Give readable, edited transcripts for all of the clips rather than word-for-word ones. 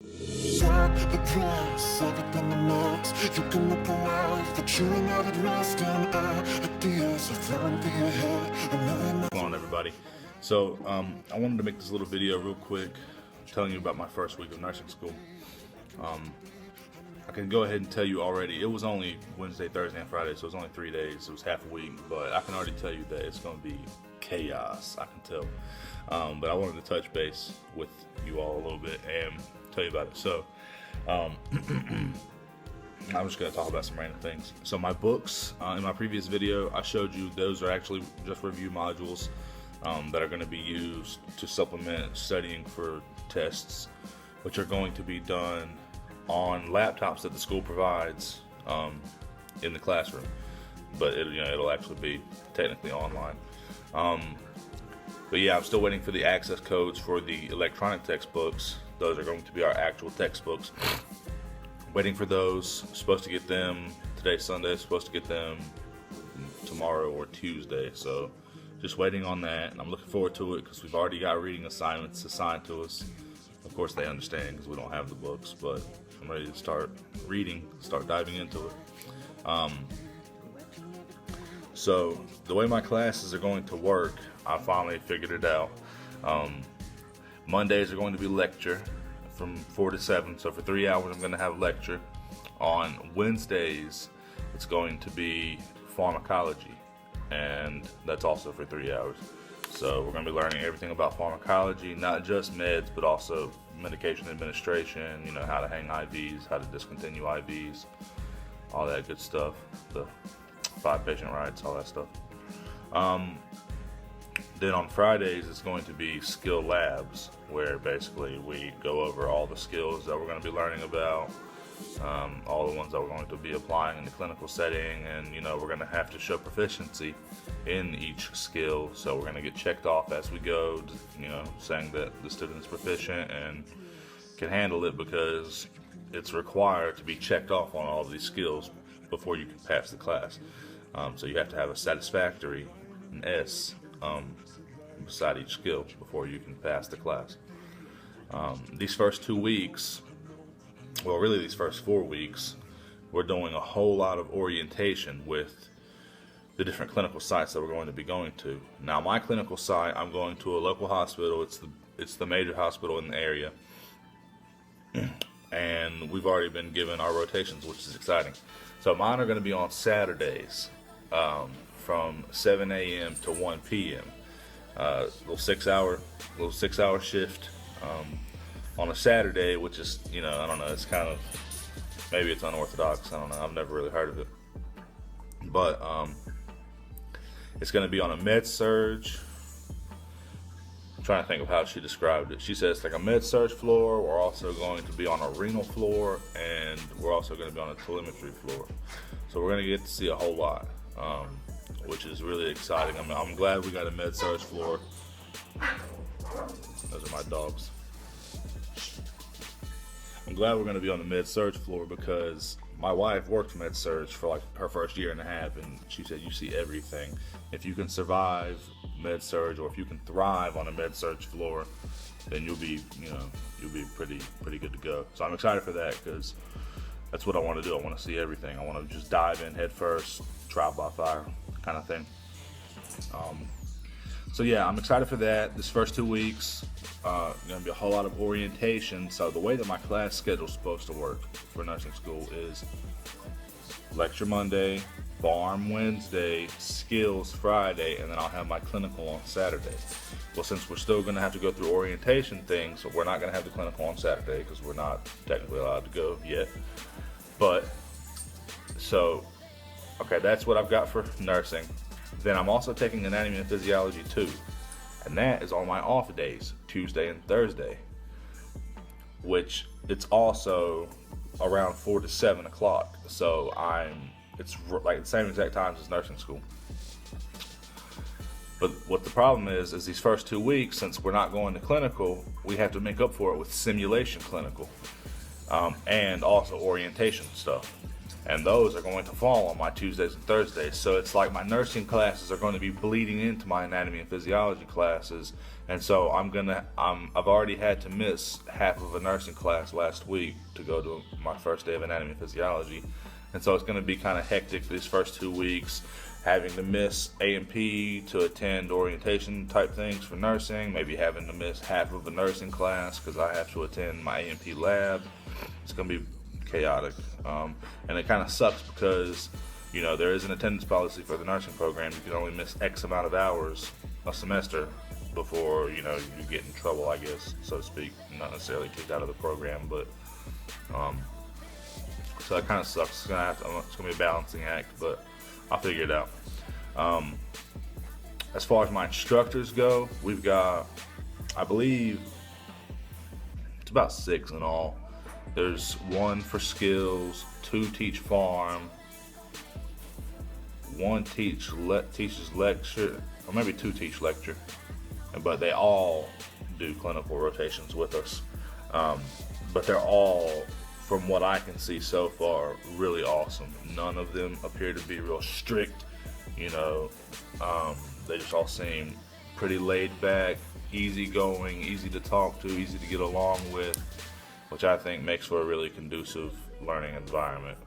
The grass, everything the max. You can look alive, but you ain't not at rest. And ideas are flowing through your head. What's going on, everybody? So I wanted to make this little video real quick telling you about my first week of nursing school. I can go ahead and tell you already, it was only Wednesday, Thursday, and Friday, so it was only 3 days. It was half a week, but I can already tell you that it's going to be chaos, I can tell. But I wanted to touch base with you all a little bit and tell you about it. So I'm just going to talk about some random things. So my books, in my previous video, I showed you those are actually just review modules that are going to be used to supplement studying for tests, which are going to be done on laptops that the school provides in the classroom. But it'll actually be technically online. But yeah, I'm still waiting for the access codes for the electronic textbooks. Those are going to be our actual textbooks. Waiting for those. Supposed to get them today, Sunday. Supposed to get them tomorrow or Tuesday. So just waiting on that, and I'm looking forward to it because we've already got reading assignments assigned to us. Of course, they understand because we don't have the books, but I'm ready to start reading, start diving into it. So the way my classes are going to work, I finally figured it out. Mondays are going to be lecture from 4 to 7, so for 3 hours I'm going to have lecture. On Wednesdays, it's going to be pharmacology, and that's also for 3 hours. So we're going to be learning everything about pharmacology, not just meds, but also medication administration, how to hang IVs, how to discontinue IVs, all that good stuff, the 5 patient rights, all that stuff. Then on Fridays, it's going to be skill labs, where basically we go over all the skills that we're going to be learning about, all the ones that we're going to be applying in the clinical setting, and we're going to have to show proficiency in each skill. So we're going to get checked off as we go, saying that the student's proficient and can handle it, because it's required to be checked off on all of these skills before you can pass the class. So you have to have a satisfactory, an S, beside each skill before you can pass the class. These first 2 weeks, well, really these first 4 weeks, we're doing a whole lot of orientation with the different clinical sites that we're going to be going to. Now, my clinical site, I'm going to a local hospital. It's the major hospital in the area, and we've already been given our rotations, which is exciting. So mine are going to be on Saturdays, from 7 a.m. to 1 p.m. Little 6 hour shift on a Saturday, which is, I don't know, it's kind of, maybe it's unorthodox, I don't know, I've never really heard of it. But it's going to be on a med surge. I'm trying to think of how she described it. She says it's like a med surge floor. We're also going to be on a renal floor, and we're also going to be on a telemetry floor. So we're going to get to see a whole lot, which is really exciting. I'm glad we got a med surge floor. Those are my dogs. I'm glad we're going to be on the med surge floor because my wife worked med surge for like her first year and a half, and she said you see everything. If you can survive med surge, or if you can thrive on a med surge floor, then you'll be pretty good to go. So I'm excited for that because that's what I want to do. I want to see everything. I want to just dive in head first, trial by fire kind of thing. So yeah, I'm excited for that. This first 2 weeks, going to be a whole lot of orientation. So the way that my class schedule is supposed to work for nursing school is lecture Monday, Pharm Wednesday, skills Friday, and then I'll have my clinical on Saturday. Well, since we're still going to have to go through orientation things, so we're not going to have the clinical on Saturday because we're not technically allowed to go yet. But, so, okay, that's what I've got for nursing. Then I'm also taking anatomy and physiology too, and that is on my off days, Tuesday and Thursday, which it's also around 4 to 7 o'clock. So it's like the same exact times as nursing school. But what the problem is these first 2 weeks, since we're not going to clinical, we have to make up for it with simulation clinical, and also orientation stuff. And those are going to fall on my Tuesdays and Thursdays. So it's like my nursing classes are going to be bleeding into my anatomy and physiology classes. And so I've already had to miss half of a nursing class last week to go to my first day of anatomy and physiology. And so it's going to be kind of hectic these first 2 weeks, having to miss A&P to attend orientation type things for nursing, maybe having to miss half of a nursing class because I have to attend my A&P lab. It's going to be chaotic, and it kind of sucks because, you know, there is an attendance policy for the nursing program. You can only miss X amount of hours a semester before, you know, you get in trouble, I guess, so to speak. Not necessarily kicked out of the program, but so that kind of sucks. It's gonna be a balancing act, but I'll figure it out. As far as my instructors go, we've got, I believe, it's about 6 in all. There's 1 for skills, 2 teach farm, 1 teaches lecture, or maybe 2 teach lecture, but they all do clinical rotations with us. But they're all, from what I can see so far, really awesome. None of them appear to be real strict, you know. They just all seem pretty laid back, easygoing, easy to talk to, easy to get along with, which I think makes for a really conducive learning environment.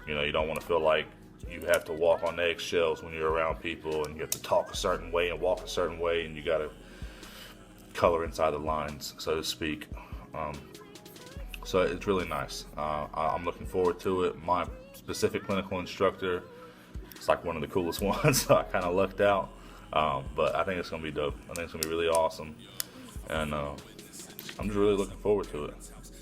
You know, you don't want to feel like you have to walk on eggshells when you're around people, and you have to talk a certain way and walk a certain way, and you got to color inside the lines, so to speak. So it's really nice. I'm looking forward to it. My specific clinical instructor, it's like one of the coolest ones, so I kind of lucked out. But I think it's going to be dope. I think it's going to be really awesome. And I'm just really looking forward to it.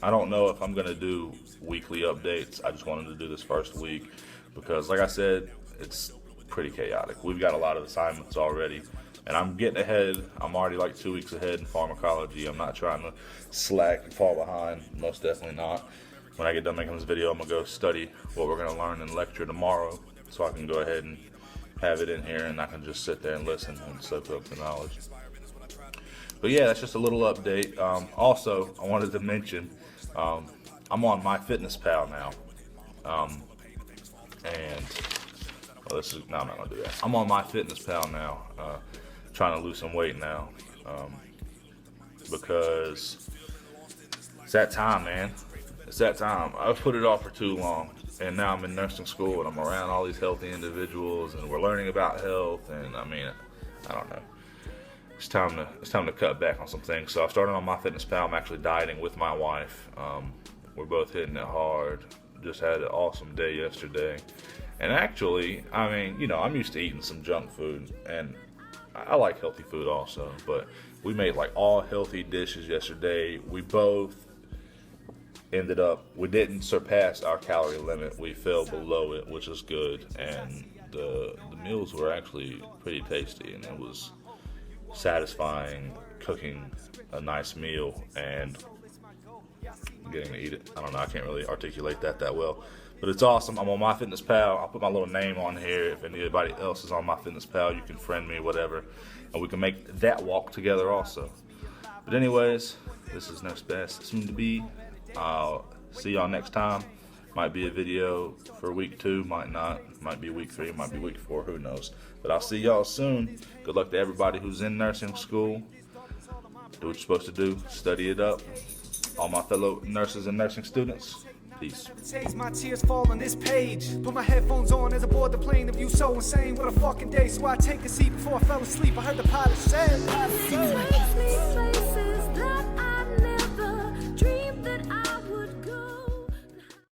I don't know if I'm going to do weekly updates. I just wanted to do this first week because, like I said, it's pretty chaotic. We've got a lot of assignments already, and I'm getting ahead. I'm already like 2 weeks ahead in pharmacology. I'm not trying to slack and fall behind. Most definitely not. When I get done making this video, I'm going to go study what we're going to learn in lecture tomorrow so I can go ahead and have it in here, and I can just sit there and listen and soak up the knowledge. But yeah, that's just a little update. Also, I wanted to mention, I'm on MyFitnessPal now, and well, no, I'm not gonna do that. I'm on MyFitnessPal now, trying to lose some weight now, because it's that time, man. It's that time. I've put it off for too long, and now I'm in nursing school, and I'm around all these healthy individuals, and we're learning about health, and I mean, I don't know. It's time to cut back on some things. So I started on MyFitnessPal. I'm actually dieting with my wife. We're both hitting it hard. Just had an awesome day yesterday. And actually, I mean, you know, I'm used to eating some junk food, and I like healthy food also. But we made like all healthy dishes yesterday. We both we didn't surpass our calorie limit. We fell below it, which is good. And the meals were actually pretty tasty, and it was satisfying cooking a nice meal and getting to eat it. I don't know, I can't really articulate that well, but it's awesome. I'm on MyFitnessPal. I'll put my little name on here. If anybody else is on MyFitnessPal, you can friend me, whatever, and we can make that walk together also. But anyways, this is Next Best Soon to Be. I'll see y'all next time. Might be a video for week 2, might not. Might be week 3, might be week 4, who knows. But I'll see y'all soon. Good luck to everybody who's in nursing school. Do what you're supposed to do. Study it up. All my fellow nurses and nursing students, peace. My tears fall on this page. Put my headphones on as I board the plane. The view so insane. What a fucking day. So I take a seat before I fell asleep. I heard the pilot say.